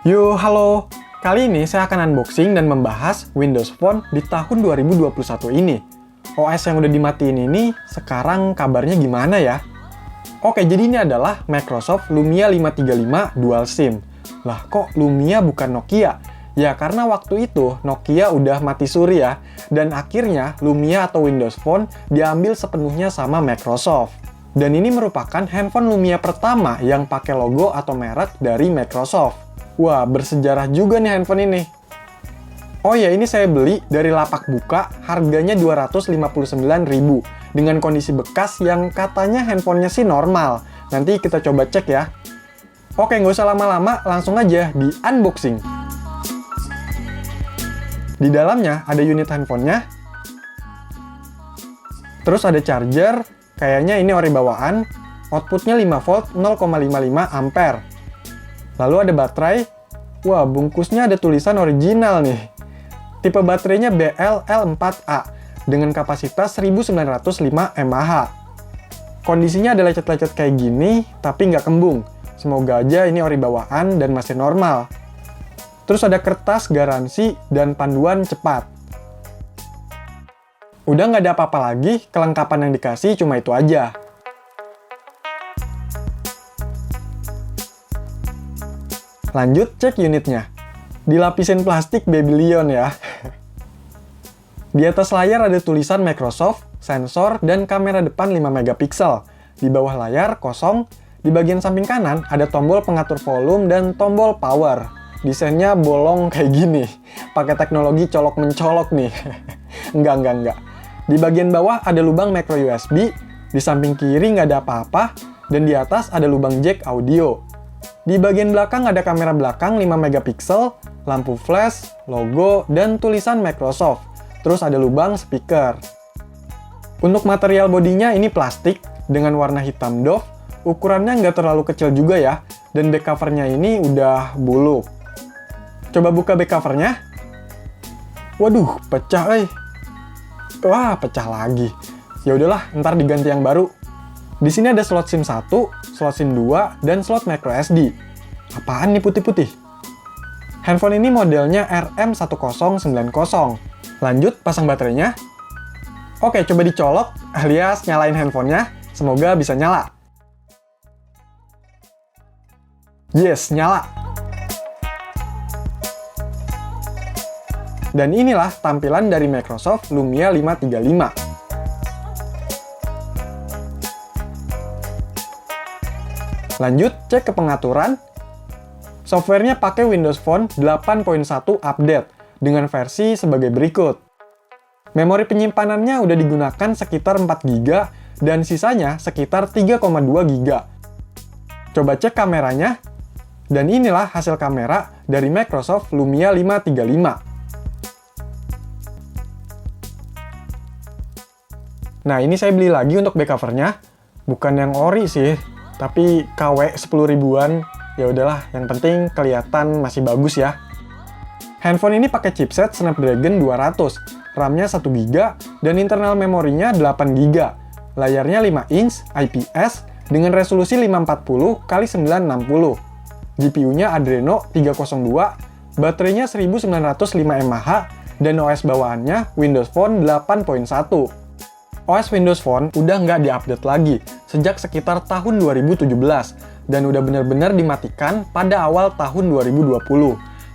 Yo, halo. Kali ini saya akan unboxing dan membahas Windows Phone di tahun 2021 ini. OS yang udah dimatiin ini sekarang kabarnya gimana ya? Oke, jadi ini adalah Microsoft Lumia 535 Dual SIM. Lah, kok Lumia bukan Nokia? Ya, karena waktu itu Nokia udah mati suri ya. Dan akhirnya Lumia atau Windows Phone diambil sepenuhnya sama Microsoft. Dan ini merupakan handphone Lumia pertama yang pakai logo atau merek dari Microsoft. Wah, bersejarah juga nih handphone ini. Oh ya, ini saya beli dari lapak buka, harganya 259.000 dengan kondisi bekas yang katanya handphonenya sih normal. Nanti kita coba cek ya. Oke, nggak usah lama-lama, langsung aja di unboxing. Di dalamnya ada unit handphonenya. Terus ada charger, kayaknya ini ori bawaan. Outputnya 5 volt 0,55 ampere. Lalu ada baterai. Wah, bungkusnya ada tulisan original nih. Tipe baterainya BLL4A dengan kapasitas 1905 mAh. Kondisinya ada lecet-lecet kayak gini, tapi nggak kembung. Semoga aja ini ori bawaan dan masih normal. Terus ada kertas garansi dan panduan cepat. Udah nggak ada apa-apa lagi, kelengkapan yang dikasih cuma itu aja. Lanjut cek unitnya. Dilapisin plastik Babylon ya. Di atas layar ada tulisan Microsoft, sensor, dan kamera depan 5 megapiksel. Di bawah layar kosong. Di bagian samping kanan ada tombol pengatur volume dan tombol power. Desainnya bolong kayak gini. Pakai teknologi colok-mencolok nih. Enggak. Di bagian bawah ada lubang micro USB. Di samping kiri nggak ada apa-apa. Dan di atas ada lubang jack audio. Di bagian belakang ada kamera belakang 5 megapiksel, lampu flash, logo, dan tulisan Microsoft. Terus ada lubang speaker. Untuk material bodinya ini plastik dengan warna hitam doff. Ukurannya nggak terlalu kecil juga ya. Dan back covernya ini udah buluk. Coba buka back covernya. Waduh, pecah Wah, pecah lagi. Ya udahlah, ntar diganti yang baru. Di sini ada slot SIM 1, slot SIM 2, dan slot micro SD. Apaan nih putih-putih? Handphone ini modelnya RM1090. Lanjut, pasang baterainya. Oke, coba dicolok, alias nyalain handphonenya. Semoga bisa nyala. Yes, nyala. Dan inilah tampilan dari Microsoft Lumia 535. Lanjut, cek ke pengaturan. Softwarenya pakai Windows Phone 8.1 update dengan versi sebagai berikut. Memori penyimpanannya udah digunakan sekitar 4 GB dan sisanya sekitar 3,2 GB. Coba cek kameranya. Dan inilah hasil kamera dari Microsoft Lumia 535. Nah, ini saya beli lagi untuk back covernya. Bukan yang ori sih. Tapi KW 10 ribuan, ya udahlah, yang penting kelihatan masih bagus ya. Handphone ini pakai chipset Snapdragon 200, RAM-nya 1 GB, dan internal memorinya 8 GB. Layarnya 5 inch, IPS, dengan resolusi 540 x 960. GPU-nya Adreno 302, baterainya 1905 mAh, dan OS bawaannya Windows Phone 8.1. OS Windows Phone udah nggak diupdate lagi sejak sekitar tahun 2017 dan udah benar-benar dimatikan pada awal tahun 2020.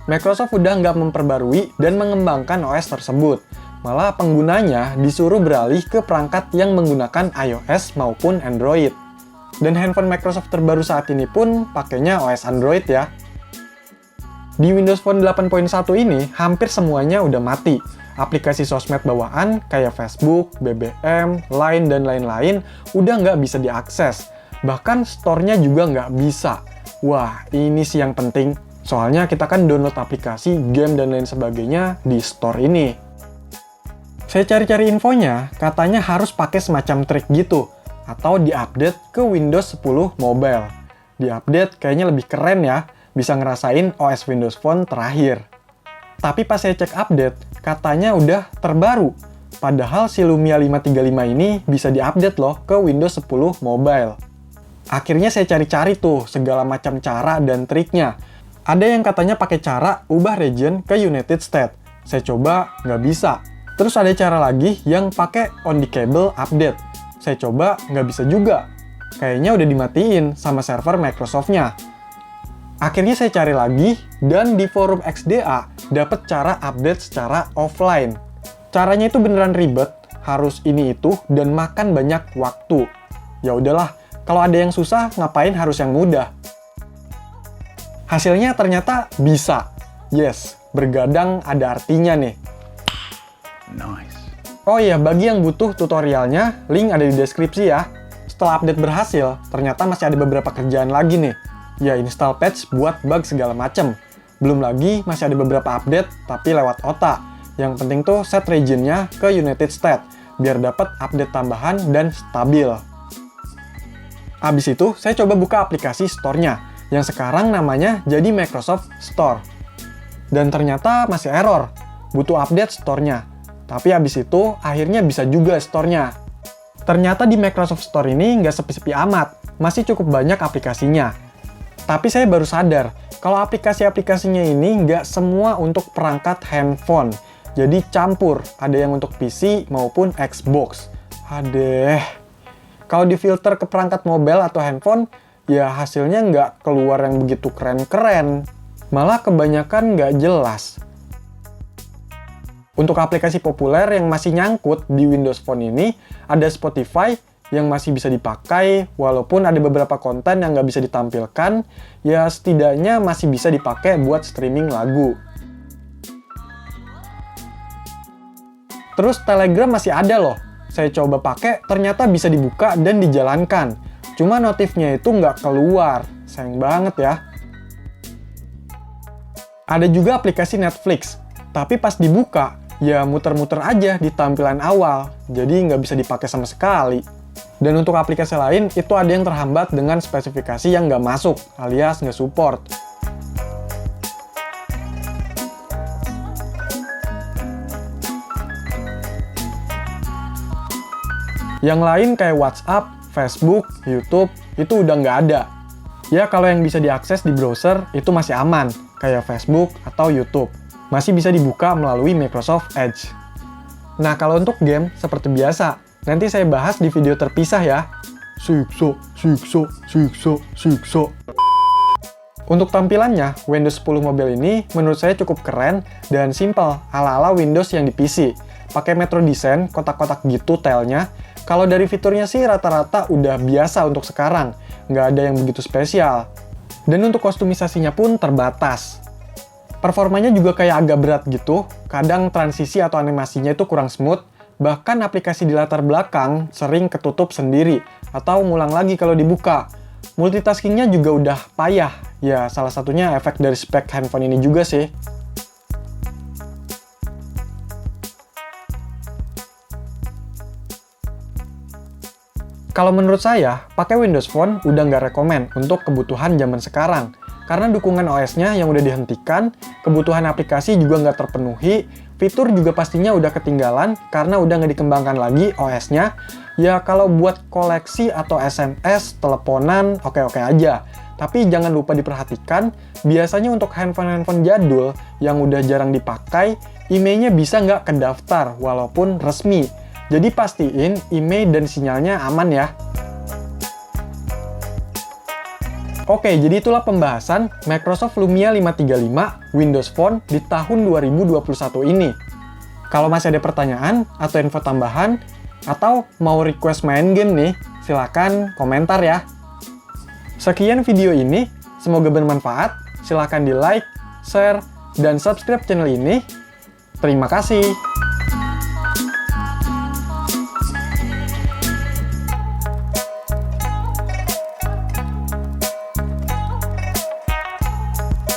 Microsoft udah nggak memperbarui dan mengembangkan OS tersebut. Malah penggunanya disuruh beralih ke perangkat yang menggunakan iOS maupun Android. Dan handphone Microsoft terbaru saat ini pun pakainya OS Android ya. Di Windows Phone 8.1 ini hampir semuanya udah mati. Aplikasi sosmed bawaan kayak Facebook, BBM, Line, dan lain-lain udah nggak bisa diakses. Bahkan store-nya juga nggak bisa. Wah, ini sih yang penting. Soalnya kita kan download aplikasi, game, dan lain sebagainya di store ini. Saya cari-cari infonya, katanya harus pakai semacam trik gitu. Atau diupdate ke Windows 10 Mobile. Diupdate kayaknya lebih keren ya, bisa ngerasain OS Windows Phone terakhir. Tapi pas saya cek update, katanya udah terbaru. Padahal si Lumia 535 ini bisa diupdate loh ke Windows 10 Mobile. Akhirnya saya cari-cari tuh segala macam cara dan triknya. Ada yang katanya pakai cara ubah region ke United States. Saya coba, nggak bisa. Terus ada cara lagi yang pakai on-the-cable update. Saya coba, nggak bisa juga. Kayaknya udah dimatiin sama server Microsoft-nya. Akhirnya saya cari lagi, dan di forum XDA dapat cara update secara offline. Caranya itu beneran ribet, harus ini itu, dan makan banyak waktu. Ya udahlah, kalau ada yang susah, ngapain harus yang mudah? Hasilnya ternyata bisa. Yes, bergadang ada artinya nih. Nice. Oh iya, bagi yang butuh tutorialnya, link ada di deskripsi ya. Setelah update berhasil, ternyata masih ada beberapa kerjaan lagi nih. Ya, install patch buat bug segala macem. Belum lagi, masih ada beberapa update, tapi lewat OTA. Yang penting tuh set regionnya ke United States, biar dapat update tambahan dan stabil. Abis itu, saya coba buka aplikasi store-nya, yang sekarang namanya jadi Microsoft Store. Dan ternyata masih error, butuh update store-nya. Tapi abis itu, akhirnya bisa juga store-nya. Ternyata di Microsoft Store ini nggak sepi-sepi amat, masih cukup banyak aplikasinya. Tapi saya baru sadar, kalau aplikasi-aplikasinya ini nggak semua untuk perangkat handphone. Jadi campur, ada yang untuk PC maupun Xbox. Adeh, kalau difilter ke perangkat mobile atau handphone, ya hasilnya nggak keluar yang begitu keren-keren. Malah kebanyakan nggak jelas. Untuk aplikasi populer yang masih nyangkut di Windows Phone ini, ada Spotify yang masih bisa dipakai, walaupun ada beberapa konten yang nggak bisa ditampilkan, ya setidaknya masih bisa dipakai buat streaming lagu. Terus Telegram masih ada loh. Saya coba pakai, ternyata bisa dibuka dan dijalankan. Cuma notifnya itu nggak keluar. Sayang banget ya. Ada juga aplikasi Netflix. Tapi pas dibuka, ya muter-muter aja di tampilan awal. Jadi nggak bisa dipakai sama sekali. Dan untuk aplikasi lain, itu ada yang terhambat dengan spesifikasi yang nggak masuk, alias nggak support. Yang lain kayak WhatsApp, Facebook, YouTube, itu udah nggak ada. Ya kalau yang bisa diakses di browser itu masih aman, kayak Facebook atau YouTube. Masih bisa dibuka melalui Microsoft Edge. Nah kalau untuk game, seperti biasa, nanti saya bahas di video terpisah ya. Sikso. Untuk tampilannya, Windows 10 Mobile ini menurut saya cukup keren dan simple, ala-ala Windows yang di PC. Pakai Metro Design, kotak-kotak gitu tilenya. Kalau dari fiturnya sih rata-rata udah biasa untuk sekarang, nggak ada yang begitu spesial. Dan untuk kostumisasinya pun terbatas. Performanya juga kayak agak berat gitu, kadang transisi atau animasinya itu kurang smooth, bahkan aplikasi di latar belakang sering ketutup sendiri, atau ngulang lagi kalau dibuka. Multitaskingnya juga udah payah, ya salah satunya efek dari spek handphone ini juga sih. Kalau menurut saya, pakai Windows Phone udah nggak rekomen untuk kebutuhan zaman sekarang. Karena dukungan OS-nya yang udah dihentikan, kebutuhan aplikasi juga nggak terpenuhi, fitur juga pastinya udah ketinggalan karena udah nggak dikembangkan lagi OS-nya. Ya kalau buat koleksi atau SMS, teleponan, oke-oke aja. Tapi jangan lupa diperhatikan, biasanya untuk handphone-handphone jadul yang udah jarang dipakai, emailnya bisa nggak kedaftar walaupun resmi. Jadi pastiin email dan sinyalnya aman ya. Oke, jadi itulah pembahasan Microsoft Lumia 535 Windows Phone di tahun 2021 ini. Kalau masih ada pertanyaan atau info tambahan, atau mau request main game nih, silakan komentar ya. Sekian video ini, semoga bermanfaat. Silakan di like, share, dan subscribe channel ini. Terima kasih.